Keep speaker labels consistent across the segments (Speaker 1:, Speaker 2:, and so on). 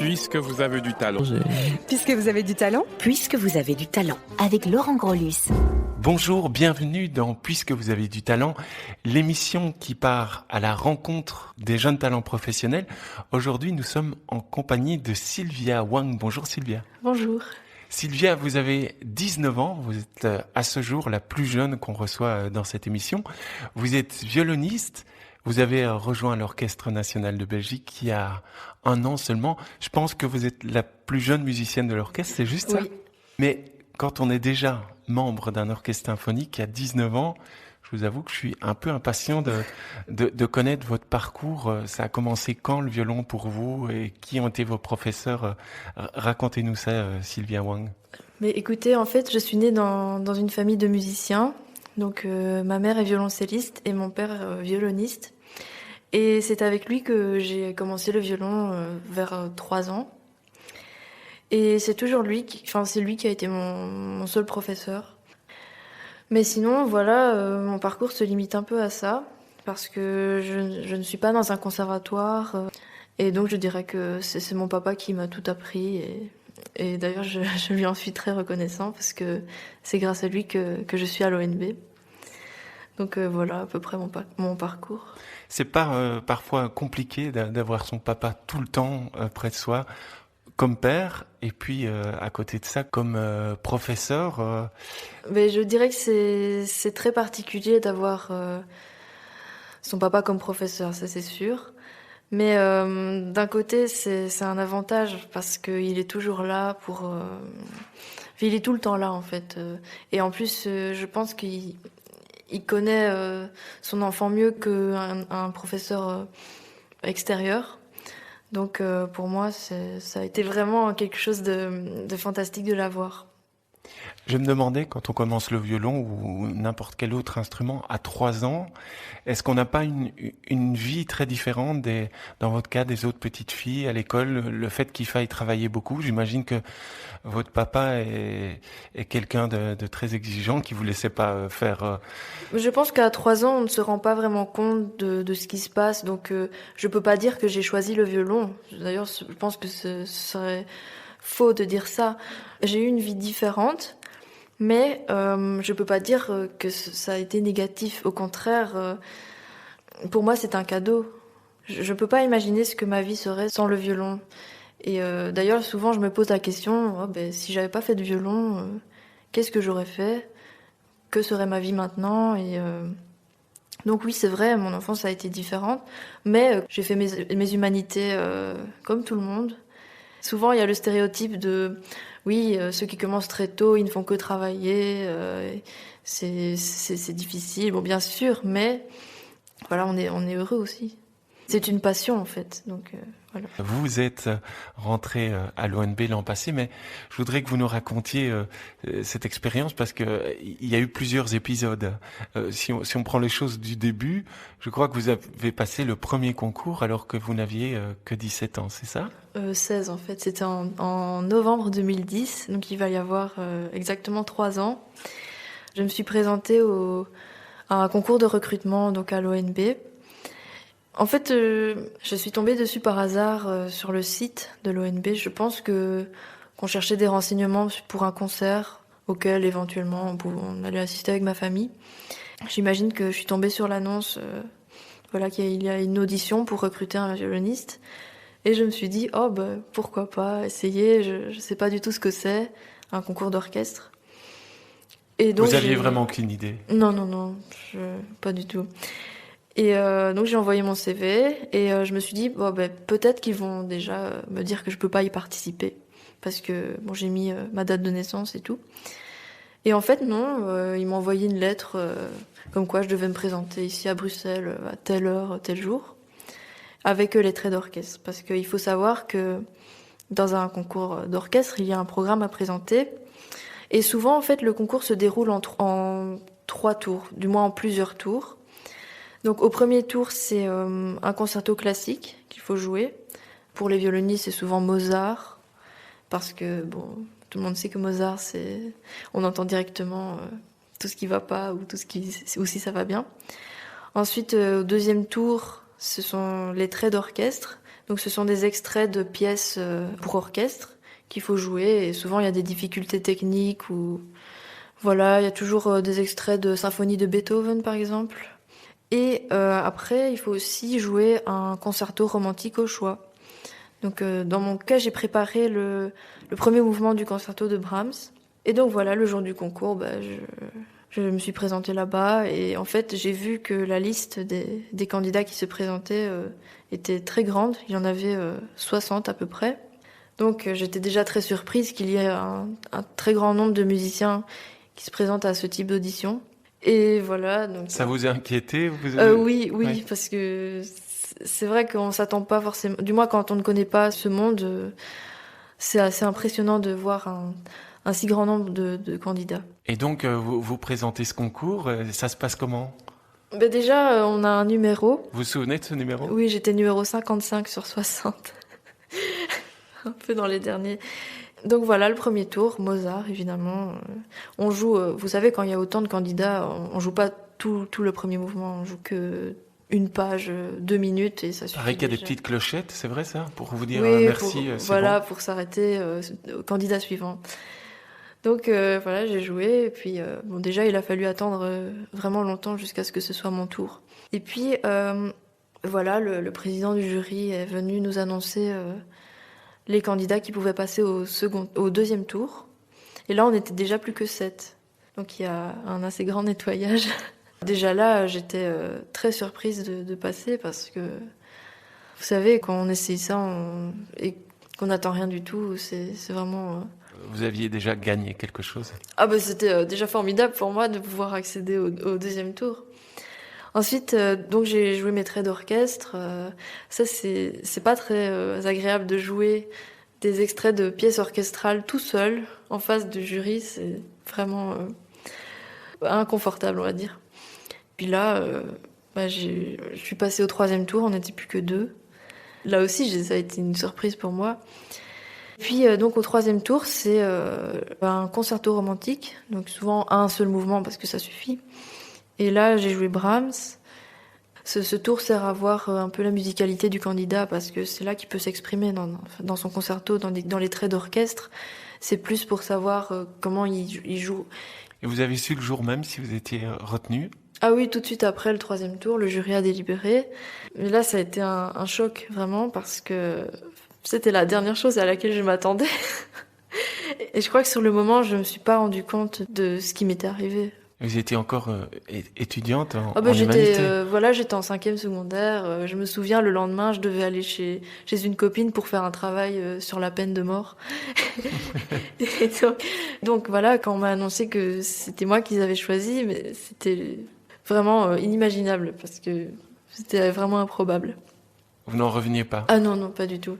Speaker 1: Puisque vous avez du talent.
Speaker 2: Puisque vous avez du talent.
Speaker 3: Puisque vous avez du talent. Avec Laurent Grolus.
Speaker 4: Bonjour, bienvenue dans Puisque vous avez du talent, l'émission qui part à la rencontre des jeunes talents professionnels. Aujourd'hui, nous sommes en compagnie de Sylvia Wang. Bonjour Sylvia.
Speaker 5: Bonjour.
Speaker 4: Sylvia, vous avez 19 ans, vous êtes à ce jour la plus jeune qu'on reçoit dans cette émission. Vous êtes violoniste, vous avez rejoint l'Orchestre national de Belgique il y a un an seulement. Je pense que vous êtes la plus jeune musicienne de l'orchestre, c'est juste ça?
Speaker 5: Oui.
Speaker 4: Mais quand on est déjà membre d'un orchestre symphonique à 19 ans, je vous avoue que je suis un peu impatient de connaître votre parcours. Ça a commencé quand le violon pour vous et qui ont été vos professeurs? Racontez-nous ça, Sylvia Wang.
Speaker 5: Mais écoutez, en fait, je suis née dans une famille de musiciens. Donc ma mère est violoncelliste et mon père violoniste. Et c'est avec lui que j'ai commencé le violon vers 3 ans. Et c'est toujours c'est lui qui a été mon seul professeur. Mais sinon, voilà, mon parcours se limite un peu à ça, parce que je ne suis pas dans un conservatoire. Et donc je dirais que c'est mon papa qui m'a tout appris. Et d'ailleurs, je lui en suis très reconnaissant, parce que c'est grâce à lui que je suis à l'ONB. Donc voilà à peu près mon parcours.
Speaker 4: C'est pas parfois compliqué d'avoir son papa tout le temps près de soi, comme père, et puis à côté de ça, comme professeur?
Speaker 5: Mais je dirais que c'est très particulier d'avoir son papa comme professeur, ça c'est sûr. Mais d'un côté, c'est un avantage parce qu'il est toujours là il est tout le temps là en fait. Et en plus, je pense qu'il connaît son enfant mieux qu'un professeur extérieur. Donc pour moi, ça a été vraiment quelque chose de fantastique de l'avoir.
Speaker 4: Je me demandais, quand on commence le violon ou n'importe quel autre instrument à 3 ans, est-ce qu'on n'a pas une vie très différente dans votre cas, des autres petites filles à l'école? Le fait qu'il faille travailler beaucoup, j'imagine que votre papa est quelqu'un de très exigeant, qui vous laissait pas faire...
Speaker 5: Je pense qu'à 3 ans, on ne se rend pas vraiment compte de ce qui se passe. Donc je peux pas dire que j'ai choisi le violon. D'ailleurs, je pense que ce serait faux de dire ça. J'ai eu une vie différente. Mais je peux pas dire que ça a été négatif. Au contraire, pour moi, c'est un cadeau. Je peux pas imaginer ce que ma vie serait sans le violon. Et d'ailleurs, souvent, je me pose la question, si j'avais pas fait de violon, qu'est-ce que j'aurais fait? Que serait ma vie maintenant? Et donc oui, c'est vrai, mon enfance a été différente. Mais j'ai fait mes humanités comme tout le monde. Souvent, il y a le stéréotype de... Oui, ceux qui commencent très tôt, ils ne font que travailler. C'est difficile, bon, bien sûr, mais voilà, on est heureux aussi. C'est une passion, en fait. Donc, voilà.
Speaker 4: Vous êtes rentré à l'ONB l'an passé, mais je voudrais que vous nous racontiez cette expérience, parce que il y a eu plusieurs épisodes. Si on prend les choses du début, je crois que vous avez passé le premier concours alors que vous n'aviez que 17 ans, c'est ça?
Speaker 5: 16 en fait, c'était en novembre 2010, donc il va y avoir exactement 3 ans. Je me suis présentée à un concours de recrutement donc à l'ONB. En fait, je suis tombée dessus par hasard sur le site de l'ONB. Je pense qu'on cherchait des renseignements pour un concert auquel éventuellement on allait assister avec ma famille. J'imagine que je suis tombée sur l'annonce, qu'il y a une audition pour recruter un violoniste. Et je me suis dit, pourquoi pas essayer, je sais pas du tout ce que c'est, un concours d'orchestre. Et donc,
Speaker 4: vous aviez vraiment aucune idée?
Speaker 5: Non, pas du tout. Et donc j'ai envoyé mon CV et je me suis dit, peut-être qu'ils vont déjà me dire que je peux pas y participer. Parce que j'ai mis ma date de naissance et tout. Et en fait, non, ils m'ont envoyé une lettre comme quoi je devais me présenter ici à Bruxelles à telle heure, tel jour, avec les traits d'orchestre. Parce qu'il faut savoir que dans un concours d'orchestre, il y a un programme à présenter. Et souvent, en fait, le concours se déroule en 3 tours, du moins en plusieurs tours. Donc au premier tour, c'est un concerto classique qu'il faut jouer. Pour les violonistes, c'est souvent Mozart, parce que tout le monde sait que Mozart, on entend directement tout ce qui va pas ou si ça va bien. Ensuite, au deuxième tour, ce sont les traits d'orchestre. Donc ce sont des extraits de pièces pour orchestre qu'il faut jouer. Et souvent il y a des difficultés techniques ou voilà, il y a toujours des extraits de symphonie de Beethoven par exemple. Et après il faut aussi jouer un concerto romantique au choix. Donc dans mon cas j'ai préparé le premier mouvement du concerto de Brahms. Et donc voilà, le jour du concours, je me suis présentée là-bas et en fait j'ai vu que la liste des candidats qui se présentaient était très grande. Il y en avait 60 à peu près. Donc j'étais déjà très surprise qu'il y ait un très grand nombre de musiciens qui se présentent à ce type d'audition. Et voilà. Donc,
Speaker 4: ça vous a inquiété
Speaker 5: Oui,
Speaker 4: ouais.
Speaker 5: Parce que c'est vrai qu'on s'attend pas forcément. Du moins quand on ne connaît pas ce monde, c'est assez impressionnant de voir un si grand nombre de candidats.
Speaker 4: Et donc, vous présentez ce concours, ça se passe comment ?
Speaker 5: Déjà, on a un numéro.
Speaker 4: Vous vous souvenez de ce numéro ?
Speaker 5: Oui, j'étais numéro 55 sur 60. Un peu dans les derniers. Donc voilà, le premier tour, Mozart, évidemment. On joue, vous savez, quand il y a autant de candidats, on joue pas tout le premier mouvement, on joue que une page, 2 minutes et ça suffit.
Speaker 4: Pareil qu'il y a
Speaker 5: déjà.
Speaker 4: des petites clochettes, c'est vrai ça ? Pour vous dire
Speaker 5: oui,
Speaker 4: merci, c'est
Speaker 5: voilà,
Speaker 4: bon.
Speaker 5: pour s'arrêter au candidat suivant. Donc voilà, j'ai joué et puis déjà il a fallu attendre vraiment longtemps jusqu'à ce que ce soit mon tour. Et puis voilà, le président du jury est venu nous annoncer les candidats qui pouvaient passer au deuxième tour. Et là, on était déjà plus que 7. Donc il y a un assez grand nettoyage. Déjà là, j'étais très surprise de passer parce que vous savez, quand on essaye ça et qu'on n'attend rien du tout, c'est vraiment...
Speaker 4: Vous aviez déjà gagné quelque chose ?
Speaker 5: C'était déjà formidable pour moi de pouvoir accéder au deuxième tour. Ensuite, donc j'ai joué mes traits d'orchestre. Ça, c'est pas très agréable de jouer des extraits de pièces orchestrales tout seul en face du jury. C'est vraiment inconfortable, on va dire. Puis là, je suis passée au 3e tour. On n'était plus que 2. Là aussi, ça a été une surprise pour moi. Puis donc au 3e tour, c'est un concerto romantique, donc souvent un seul mouvement parce que ça suffit. Et là, j'ai joué Brahms. Ce tour sert à voir un peu la musicalité du candidat parce que c'est là qu'il peut s'exprimer dans son concerto, dans les traits d'orchestre. C'est plus pour savoir comment il joue.
Speaker 4: Et vous avez su le jour même si vous étiez retenu ?
Speaker 5: Ah oui, tout de suite après le 3e tour, le jury a délibéré. Mais là, ça a été un choc vraiment parce que c'était la dernière chose à laquelle je m'attendais. Et je crois que sur le moment, je me suis pas rendu compte de ce qui m'était arrivé.
Speaker 4: Vous étiez encore étudiante en
Speaker 5: j'étais,
Speaker 4: humanité.
Speaker 5: J'étais en 5e secondaire. Je me souviens, le lendemain, je devais aller chez une copine pour faire un travail sur la peine de mort. Et donc voilà, quand on m'a annoncé que c'était moi qu'ils avaient choisi, mais c'était vraiment inimaginable parce que c'était vraiment improbable.
Speaker 4: Vous n'en reveniez pas ?
Speaker 5: Ah non, pas du tout.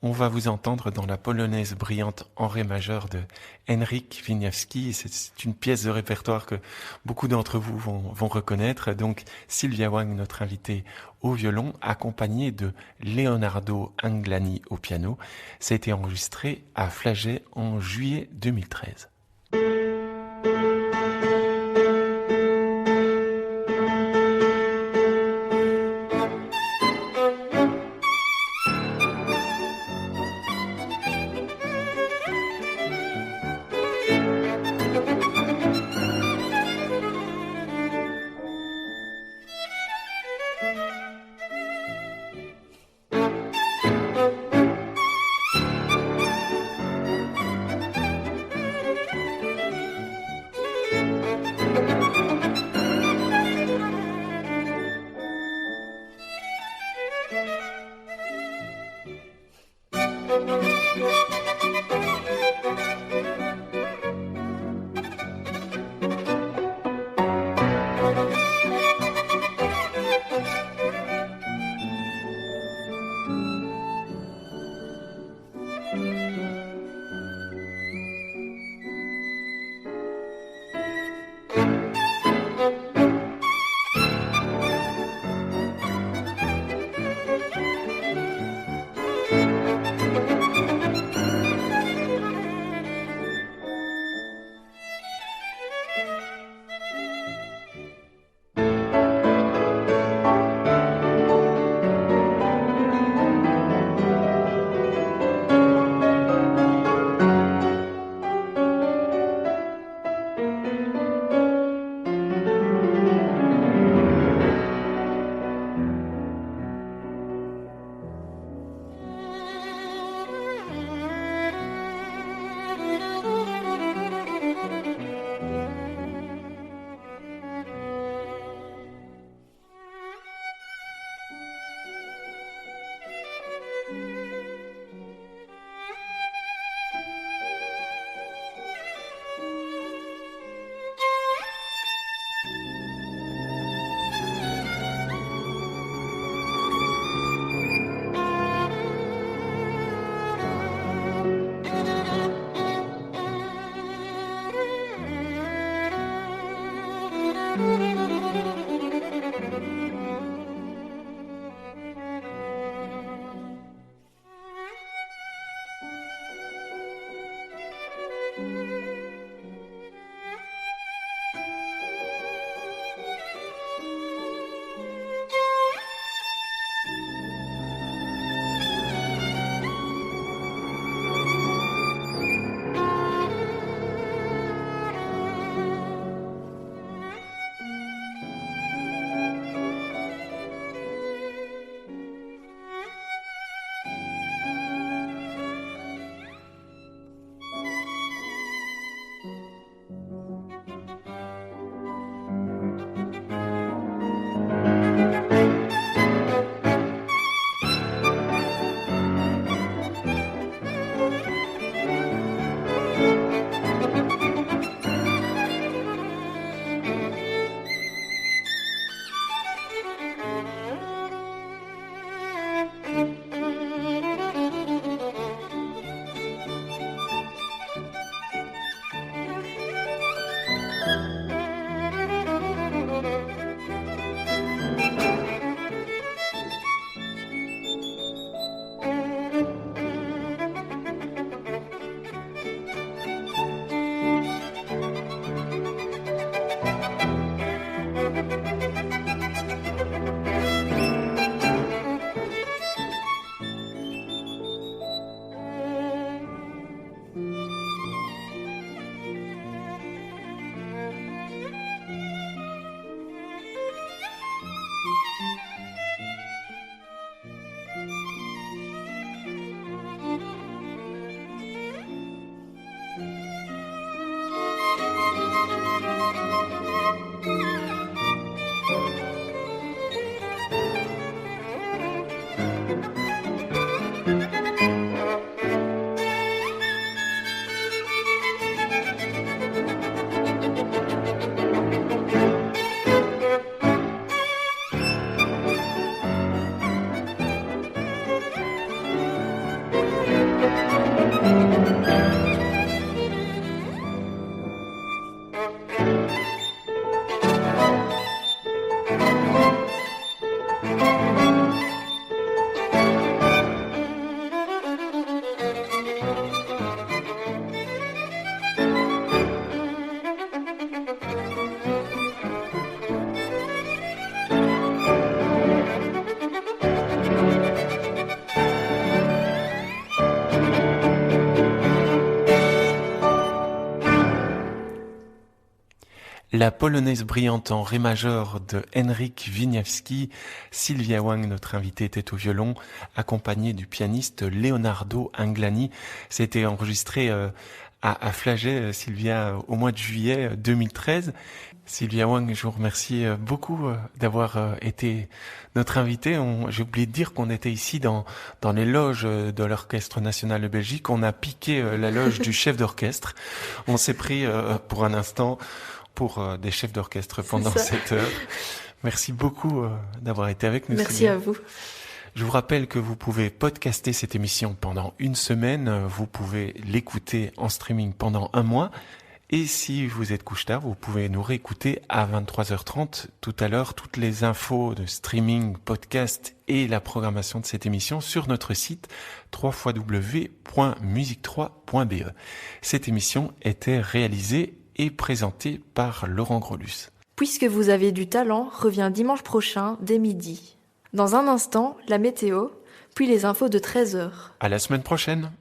Speaker 4: On va vous entendre dans la polonaise brillante en ré majeur de Henryk Wieniawski. C'est une pièce de répertoire que beaucoup d'entre vous vont reconnaître. Donc Sylvia Wang, notre invitée au violon, accompagnée de Leonardo Anglani au piano. Ça a été enregistré à Flagey en juillet 2013. La polonaise brillante en ré majeur de Henryk Wieniawski, Sylvia Wang, notre invitée, était au violon, accompagnée du pianiste Leonardo Anglani. C'était enregistré à Flagey, Sylvia, au mois de juillet 2013. Sylvia Wang, je vous remercie beaucoup d'avoir été notre invitée. J'ai oublié de dire qu'on était ici dans les loges de l'Orchestre national de Belgique. On a piqué la loge du chef d'orchestre. On s'est pris pour un instant pour des chefs d'orchestre pendant cette heure. Merci beaucoup d'avoir été avec nous.
Speaker 5: Merci
Speaker 4: Sylvia.
Speaker 5: à vous.
Speaker 4: Je vous rappelle que vous pouvez podcaster cette émission pendant une semaine. Vous pouvez l'écouter en streaming pendant un mois. Et si vous êtes couche-tard, vous pouvez nous réécouter à 23h30 tout à l'heure. Toutes les infos de streaming, podcast et la programmation de cette émission sur notre site www.musique3.be. Cette émission était réalisée et présentée par Laurent Grolus.
Speaker 5: Puisque vous avez du talent, revient dimanche prochain dès midi. Dans un instant, la météo, puis les infos de 13h.
Speaker 4: À la semaine prochaine.